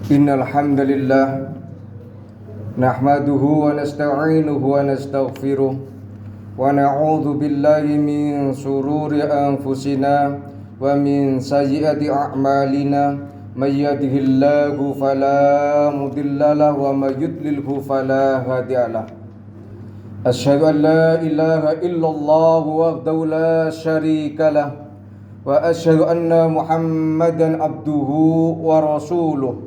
Innal hamdalillah nahmaduhu wa nasta'inuhu wa nastaghfiruh wa na'udzu billahi min shururi anfusina wa min sayyiati a'malina may yahdihillahu fala mudhillalah wa may yudlilhu fala hadiyalah. Asyhadu an la ilaha illallah wahdahu la syarikalah wa asyhadu anna Muhammadan abduhu wa rasuluh.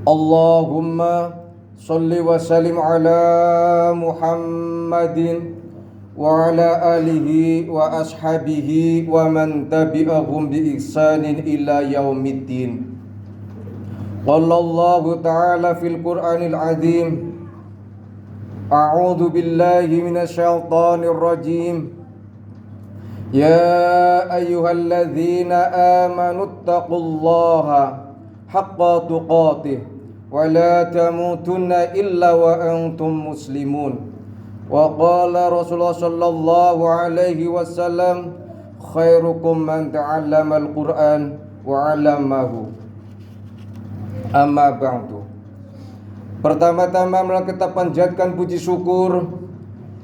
Allahumma sholli wa sallim ala Muhammadin wa ala alihi wa ashabihi wa man tabi'ahum bi ihsanin ila yaumiddin. Qala Allahu ta'ala fil Qur'anil azim, a'udzu billahi minasy syaithanir rajim. Ya ayyuhalladzina amanu taqullaha haqqa tuqatih wa la tamutunna illa wa antum muslimun. Wa qala Rasulullah sallallahu alaihi wasallam, khairukum man ta'allama al-Qur'an wa 'allamahu. Amma ba'du. Pertama-tama marilah kita panjatkan puji syukur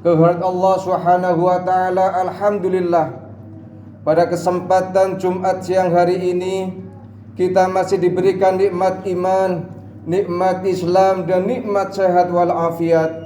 kehadirat Allah Subhanahu wa taala. Alhamdulillah, pada kesempatan Jumat siang hari ini kita masih diberikan nikmat iman, nikmat Islam, dan nikmat sehat walafiat.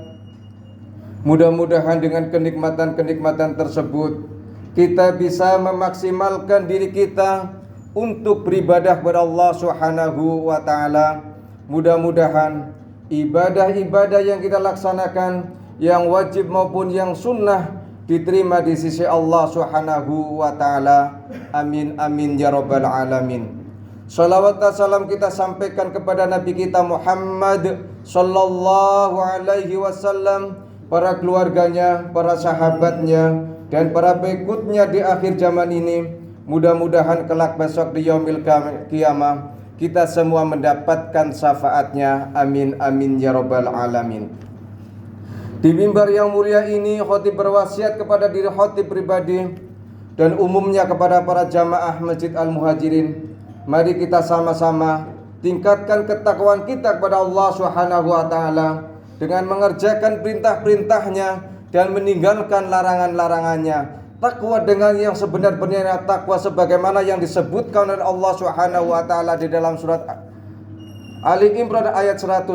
Mudah-mudahan dengan kenikmatan-kenikmatan tersebut kita bisa memaksimalkan diri kita untuk beribadah kepada Allah Subhanahu wa taala. Mudah-mudahan ibadah-ibadah yang kita laksanakan, yang wajib maupun yang sunnah, diterima di sisi Allah Subhanahu wa taala. Amin amin ya rabbal alamin. Salawat dan salam kita sampaikan kepada Nabi kita Muhammad sallallahu alaihi wasallam, para keluarganya, para sahabatnya, dan para pengikutnya di akhir zaman ini. Mudah-mudahan kelak besok di yaumil qiyamah kita semua mendapatkan syafaatnya. Amin amin ya rabbal alamin. Di mimbar yang mulia ini, khatib berwasiat kepada diri khatib pribadi dan umumnya kepada para jamaah Masjid Al-Muhajirin. Mari kita sama-sama tingkatkan ketakwaan kita kepada Allah Subhanahu wa taala dengan mengerjakan perintah-perintahnya dan meninggalkan larangan-larangannya. Takwa dengan yang sebenar-benarnya takwa sebagaimana yang disebutkan oleh Allah Subhanahu wa taala di dalam surat Ali Imran ayat 110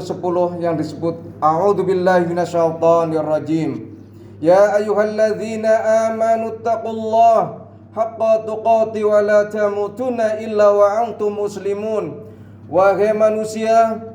yang disebut, a'udzu billahi minasyaitonir rajim. Ya ayyuhalladzina amanu taqullaha haqqa tuqatih wa la tamutunna illa wa antum muslimun. Wahai manusia,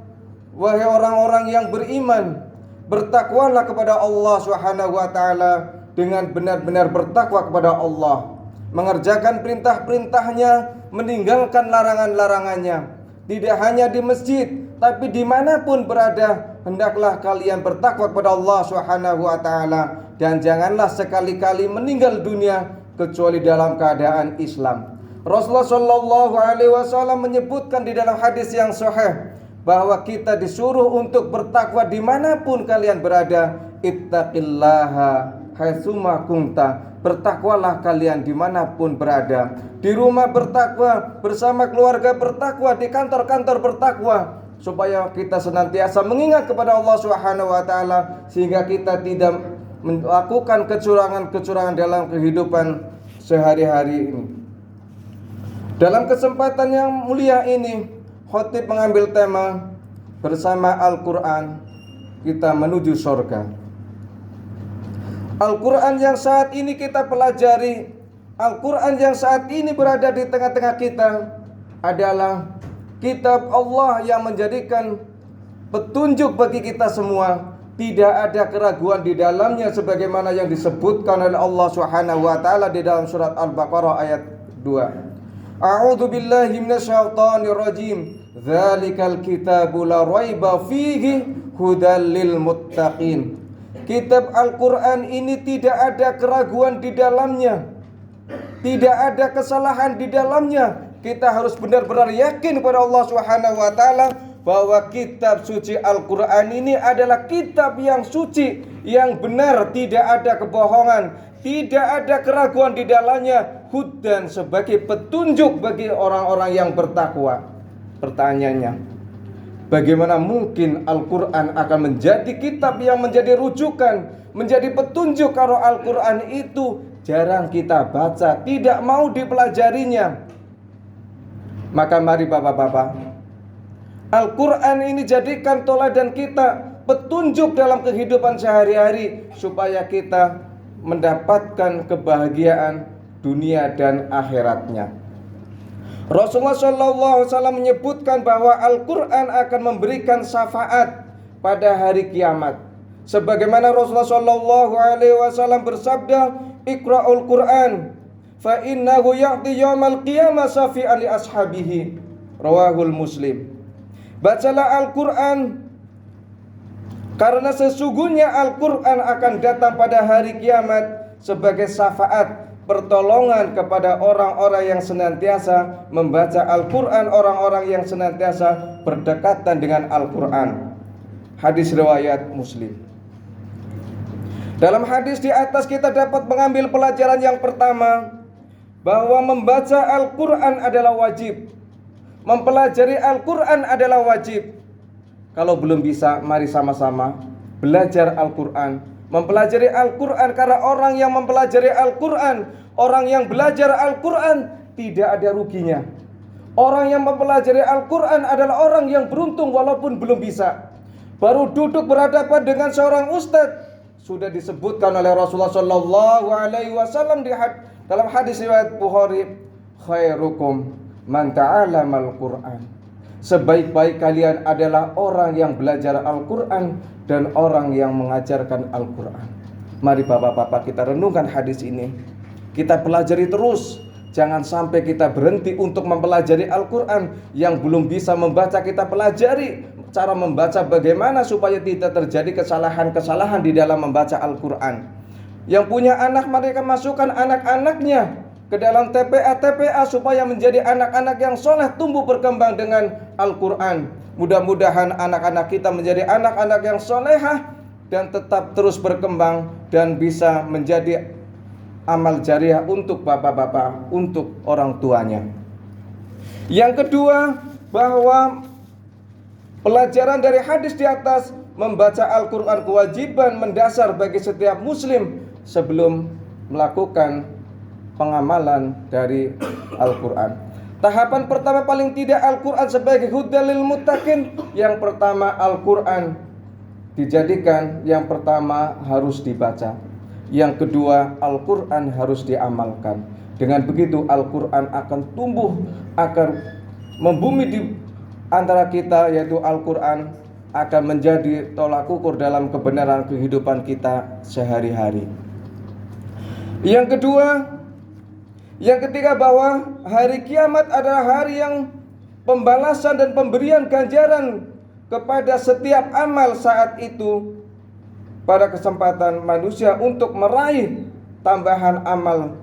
wahai orang-orang yang beriman, bertakwalah kepada Allah Subhanahu wa taala dengan benar-benar bertakwa kepada Allah, mengerjakan perintah-perintahnya, meninggalkan larangan-larangannya. Tidak hanya di masjid, tapi dimanapun berada, hendaklah kalian bertakwa kepada Allah Subhanahu wa taala, dan janganlah sekali-kali meninggal dunia kecuali dalam keadaan Islam. Rasulullah sallallahu alaihi wasallam menyebutkan di dalam hadis yang sahih bahwa kita disuruh untuk bertakwa dimanapun kalian berada. Ittaqillaha haitsuma kunta. Bertakwalah kalian dimanapun berada. Di rumah bertakwa, bersama keluarga bertakwa, di kantor-kantor bertakwa, supaya kita senantiasa mengingat kepada Allah Subhanahu wa taala sehingga kita tidak melakukan kecurangan-kecurangan dalam kehidupan sehari-hari ini. Dalam kesempatan yang mulia ini, khatib mengambil tema bersama Al-Quran kita menuju surga. Al-Quran yang saat ini kita pelajari, Al-Quran yang saat ini berada di tengah-tengah kita adalah kitab Allah yang menjadikan petunjuk bagi kita semua. Tidak ada keraguan di dalamnya sebagaimana yang disebutkan oleh Allah Subhanahu wa taala di dalam surat Al-Baqarah ayat 2. A'udzu billahi minasyaitonir rajim. Dzalikal kitabu la raiba fihi hudal lil muttaqin. Kitab Al-Quran ini tidak ada keraguan di dalamnya, tidak ada kesalahan di dalamnya. Kita harus benar-benar yakin kepada Allah Subhanahu wa taala bahwa kitab suci Al-Quran ini adalah kitab yang suci, yang benar, tidak ada kebohongan, tidak ada keraguan di dalamnya. Hudan sebagai petunjuk bagi orang-orang yang bertakwa. Pertanyaannya, Bagaimana mungkin Al-Quran akan menjadi kitab yang menjadi rujukan, menjadi petunjuk, kalau Al-Quran itu jarang kita baca, tidak mau dipelajarinya. Maka mari Bapak-bapak, Al-Quran ini jadikan teladan kita, petunjuk dalam kehidupan sehari-hari, supaya kita mendapatkan kebahagiaan dunia dan akhiratnya. Rasulullah SAW menyebutkan bahwa Al-Quran akan memberikan syafaat pada hari kiamat. Sebagaimana Rasulullah SAW bersabda, "Iqra'ul Quran, fa innahu ya'ti yawmal qiyamah syafi'an li ashabihi." Rawahul Muslim. Bacalah Al-Quran, karena sesungguhnya Al-Quran akan datang pada hari kiamat sebagai syafaat, pertolongan kepada orang-orang yang senantiasa membaca Al-Quran, orang-orang yang senantiasa berdekatan dengan Al-Quran. Hadis riwayat Muslim. Dalam hadis di atas kita dapat mengambil pelajaran yang pertama, bahwa membaca Al-Quran adalah wajib. Mempelajari Al-Quran adalah wajib. Kalau belum bisa, mari sama-sama belajar Al-Quran, mempelajari Al-Quran. Karena orang yang mempelajari Al-Quran, orang yang belajar Al-Quran, tidak ada ruginya. Orang yang mempelajari Al-Quran adalah orang yang beruntung walaupun belum bisa. Baru duduk berhadapan dengan seorang ustadz, sudah disebutkan oleh Rasulullah SAW dalam hadis riwayat Bukhari, "Khairukum man ta'allamal Qur'an." Sebaik-baik kalian adalah orang yang belajar Al-Quran dan orang yang mengajarkan Al-Quran. Mari Bapak-bapak kita renungkan hadis ini, kita pelajari terus. Jangan sampai kita berhenti untuk mempelajari Al-Quran. Yang belum bisa membaca, kita pelajari cara membaca, bagaimana supaya tidak terjadi kesalahan-kesalahan di dalam membaca Al-Quran. Yang punya anak, mereka masukkan anak-anaknya ke dalam TPA supaya menjadi anak-anak yang soleh, tumbuh berkembang dengan Al-Quran. Mudah-mudahan anak-anak kita menjadi anak-anak yang solehah dan tetap terus berkembang dan bisa menjadi amal jariah untuk bapak-bapak, untuk orang tuanya. Yang kedua, bahwa pelajaran dari hadis di atas, membaca Al-Quran kewajiban mendasar bagi setiap muslim sebelum melakukan pengamalan dari Al-Quran. Tahapan pertama, paling tidak Al-Quran sebagai hudalil muttaqin. Yang pertama, Al-Quran dijadikan, yang pertama harus dibaca. Yang kedua, Al-Quran harus diamalkan. Dengan begitu Al-Quran akan tumbuh, akan membumi di antara kita, yaitu Al-Quran akan menjadi tolak ukur dalam kebenaran kehidupan kita sehari-hari. Yang kedua, yang ketiga, bahwa hari kiamat adalah hari yang pembalasan dan pemberian ganjaran kepada setiap amal saat itu, pada kesempatan manusia untuk meraih tambahan amal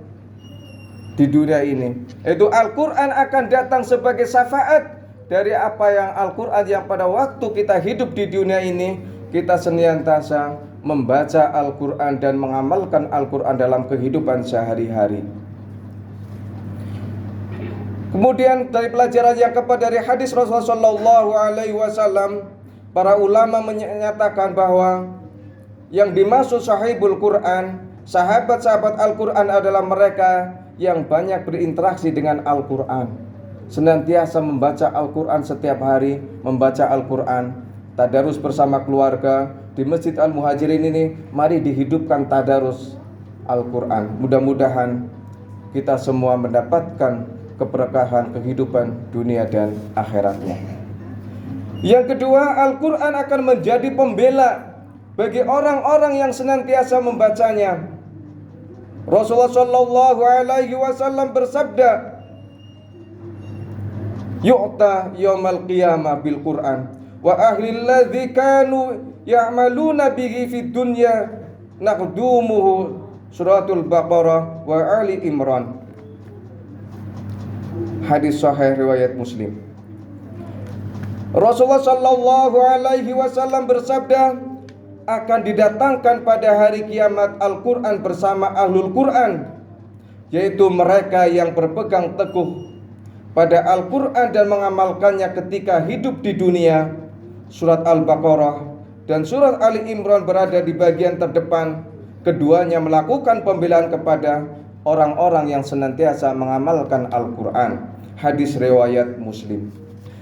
di dunia ini. Itu Al-Quran akan datang sebagai syafaat dari apa yang Al-Quran, yang pada waktu kita hidup di dunia ini, kita senantiasa membaca Al-Quran dan mengamalkan Al-Quran dalam kehidupan sehari-hari. Kemudian dari pelajaran yang keempat dari hadis Rasulullah SAW, para ulama menyatakan bahwa yang dimaksud sahibul Quran, sahabat-sahabat Al-Quran adalah mereka yang banyak berinteraksi dengan Al-Quran, senantiasa membaca Al-Quran setiap hari, membaca Al-Quran, tadarus bersama keluarga. Di Masjid Al-Muhajirin ini, mari dihidupkan tadarus Al-Quran. Mudah-mudahan kita semua mendapatkan keberkahan kehidupan dunia dan akhiratnya. Yang kedua, Al-Quran akan menjadi pembela bagi orang-orang yang senantiasa membacanya. Rasulullah SAW bersabda, "Yu'ta yaumal qiyamah bil Quran wa ahlil ladzi kanu ya'maluna bihi fid dunya naqdumuhu." Suratul Baqarah wa Ali Imran. Hadis sahih riwayat Muslim. Rasulullah SAW bersabda, akan didatangkan pada hari kiamat Al-Quran bersama Ahlul Quran, yaitu mereka yang berpegang teguh pada Al-Quran dan mengamalkannya ketika hidup di dunia. surat Al-Baqarah dan surat Ali Imran berada di bagian terdepan. Keduanya melakukan pembelaan kepada orang-orang yang senantiasa mengamalkan Al-Quran. Hadis riwayat Muslim.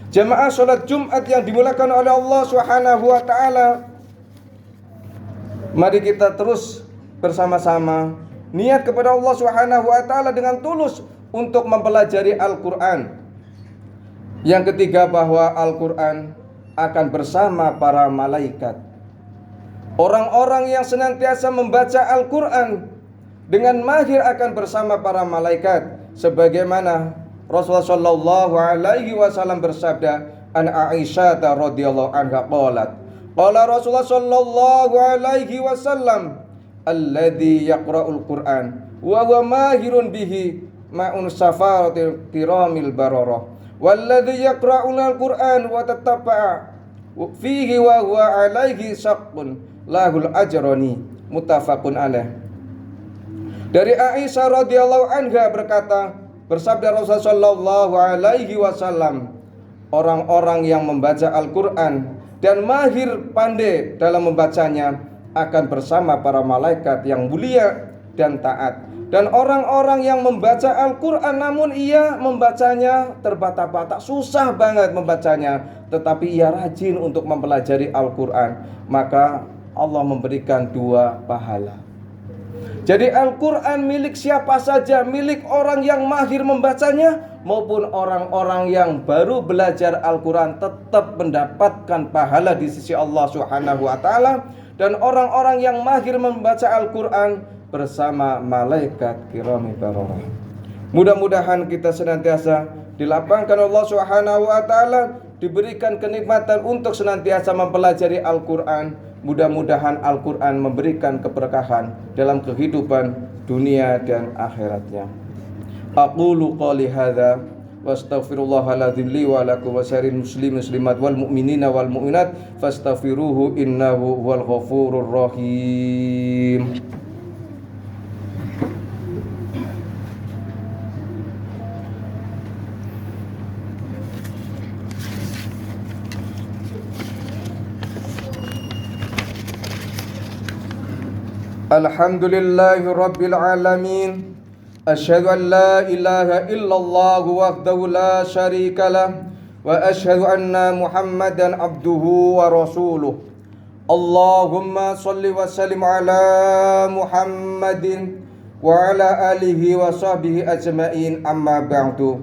Jamaah sholat Jumat yang dimulakan oleh Allah Subhanahu wa ta'ala, mari kita terus bersama-sama niat kepada Allah Subhanahu wa ta'ala dengan tulus untuk mempelajari Al-Quran. Yang ketiga, bahwa Al-Quran akan bersama para malaikat. Orang-orang yang senantiasa membaca Al-Quran dengan mahir akan bersama para malaikat, sebagaimana Rasulullah sallallahu alaihi wasallam bersabda, an Aisyah radhiyallahu anha qalat, qala Rasulullah sallallahu alaihi wasallam, alladzi yaqra'ul Qur'an wa huwa mahirun bihi ma'un safaratil kiramil bararah, walladzi yaqra'ul Qur'an wa tatabba'a fihi wa huwa alaihi syaqqun lahul ajrani, muttafaqun alaih. Dari Aisyah radhiyallahu anha berkata, bersabda Rasulullah sallallahu alaihi wasallam, orang-orang yang membaca Al-Quran dan mahir pandai dalam membacanya akan bersama para malaikat yang mulia dan taat. Dan orang-orang yang membaca Al-Quran namun ia membacanya terbata-bata, susah banget membacanya, tetapi ia rajin untuk mempelajari Al-Quran, maka Allah memberikan 2 pahala. Jadi Al-Quran milik siapa saja, milik orang yang mahir membacanya maupun orang-orang yang baru belajar Al-Quran, tetap mendapatkan pahala di sisi Allah Subhanahu wa ta'ala. Dan orang-orang yang mahir membaca Al-Quran bersama malaikat kirami bararah. Mudah-mudahan kita senantiasa dilapangkan Allah Subhanahu wa ta'ala, diberikan kenikmatan untuk senantiasa mempelajari Al-Quran. Mudah-mudahan Al-Quran memberikan keberkahan dalam kehidupan dunia dan akhiratnya. Aqulu qali hadza wa astaghfirullahaladzim li wa lakum wa syaril muslimin muslimat wal mu'minina wal mu'minat fastaghfiruhu innahu huwal ghafurur rahim. Alhamdulillahi rabbil alamin. Asyhadu an la ilaha illallah wahdahu la syarika lah, wa asyhadu anna Muhammadan abduhu wa rasuluh. Allahumma salli wa sallim ala Muhammadin wa ala alihi wa sahbihi ajma'in, amma ba'du.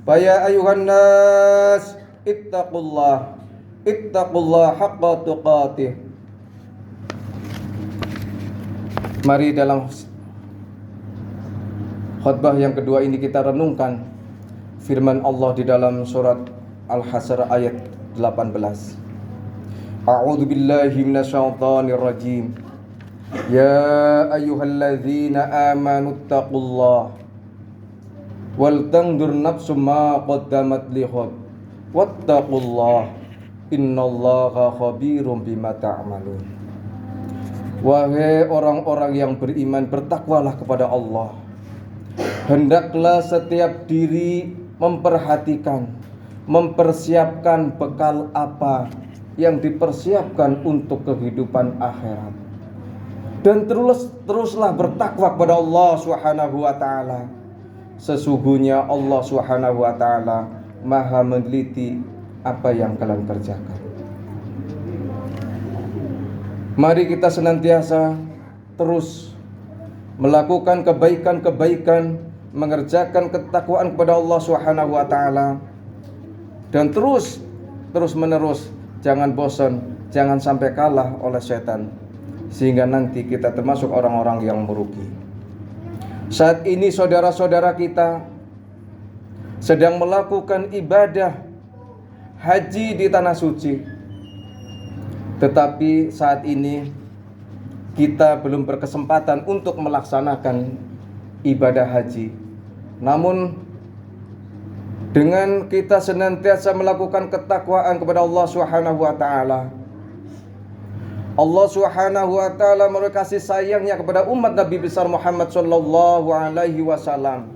Fa ya ayuhan nas ittaqullah haqqa tuqatih. Mari dalam khutbah yang kedua ini kita renungkan firman Allah di dalam surat Al-Hasyr ayat 18. A'udzu billahi minasyaitonir rajim. Ya ayyuhalladzina amanu taqullaha wal tanzur nafsum ma qaddamat lighad wattaqullaha innallaha khabirum bima ta'malun. Wahai orang-orang yang beriman, bertakwalah kepada Allah. Hendaklah setiap diri memperhatikan, mempersiapkan bekal apa yang dipersiapkan untuk kehidupan akhirat. Dan teruslah bertakwa kepada Allah Subhanahu wa ta'ala. Sesungguhnya Allah Subhanahu wa ta'ala Maha meneliti apa yang kalian kerjakan. Mari kita senantiasa terus melakukan kebaikan-kebaikan, mengerjakan ketakwaan kepada Allah Subhanahu wa ta'ala, dan terus menerus jangan bosan, jangan sampai kalah oleh setan, sehingga nanti kita termasuk orang-orang yang merugi. Saat ini saudara-saudara kita sedang melakukan ibadah haji di tanah suci, tetapi saat ini kita belum berkesempatan untuk melaksanakan ibadah haji. Namun dengan kita senantiasa melakukan ketakwaan kepada Allah Subhanahu wa ta'ala, Allah Subhanahu wa ta'ala memberi kasih sayangnya kepada umat Nabi besar Muhammad sallallahu alaihi wasallam.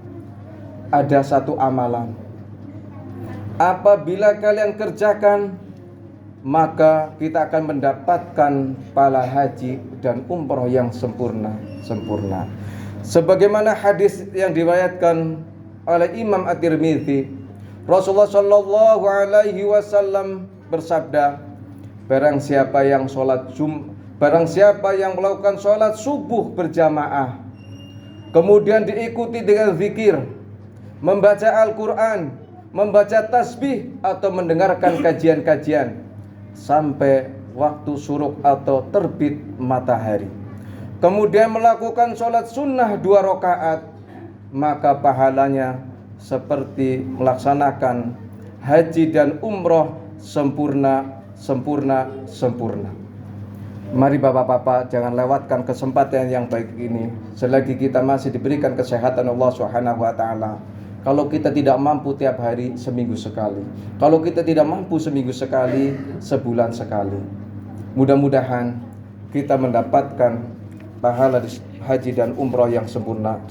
Ada satu amalan, apabila kalian kerjakan, maka kita akan mendapatkan pahala haji dan umroh yang sempurna. Sebagaimana hadis yang diriwayatkan oleh Imam At-Tirmidzi, Rasulullah Shallallahu Alaihi Wasallam bersabda, barang siapa yang melakukan sholat subuh berjamaah, kemudian diikuti dengan zikir, membaca Al-Quran, membaca tasbih atau mendengarkan kajian-kajian sampai waktu syuruk atau terbit matahari, kemudian melakukan sholat sunnah 2 rakaat, maka pahalanya seperti melaksanakan haji dan umroh sempurna. Mari bapak-bapak, jangan lewatkan kesempatan yang baik ini selagi kita masih diberikan kesehatan Allah Subhanahu wa taala. Kalau kita tidak mampu tiap hari, seminggu sekali. Kalau kita tidak mampu seminggu sekali, sebulan sekali. Mudah-mudahan kita mendapatkan pahala haji dan umrah yang sempurna.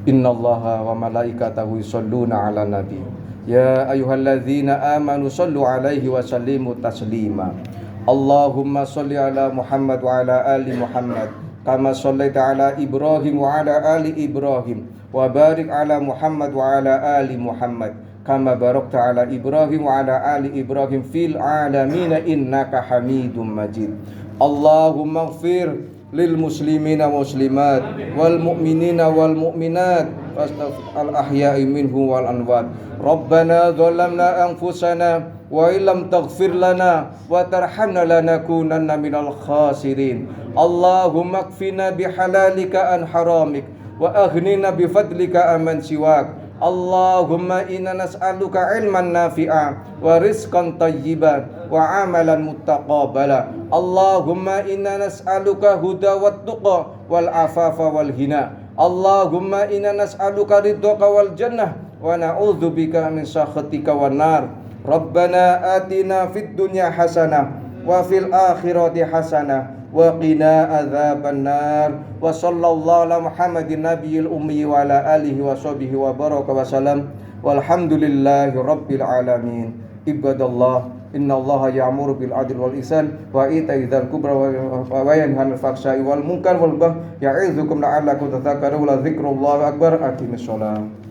Innallaha wa malaikatahu yusholluna 'alan nabi. Ya ayyuhalladzina amanu shallu 'alaihi wa sallimu taslima. Allahumma shalli 'ala Muhammad wa 'ala ali Muhammad kama shallaita 'ala Ibrahim wa 'ala ali Ibrahim wa barik 'ala Muhammad wa 'ala ali Muhammad kama barakta 'ala Ibrahim wa 'ala ali Ibrahim fil 'alamin innaka Hamidum Majid. Allahumma ighfir lil muslimina muslimat wal mu'minina wal mu'minat al ahya'i minhu wal anwat. Rabbana zalamna anfusana wa illam taghfir lana wa tarhamna lanakunanna minal khasirin. Allahumma kfina bihalalika an haramik wa aghnina bifadlika amman siwak. Allahumma inna nas'aluka ilman nafi'a wa rizqan tayyiban wa amalan muttaqabala. Allahumma inna nas'aluka huda wat tuqa wal afafa wal hina. Allahumma inna nas'aluka ridhaka wal jannah wa na'udzubika min sakhatika wan nar. Rabbana atina fid dunya hasanah wa fil akhirati hasanah wa qina adzaban nar. Wa sallallahu ala Muhammadin nabiyil ummi wa ala alihi wa sahbihi wa baraka wa salam. Walhamdulillahi rabbil alamin. Ibadallah, innallaha ya'muru bil adli wal ihsan wa ita'i dzal qurba wa yanha 'anil fahsya'i wal munkar wal baghi ya'idzukum la'allakum tadhakkarun. La dzikrullahi akbar. Aqimissalam.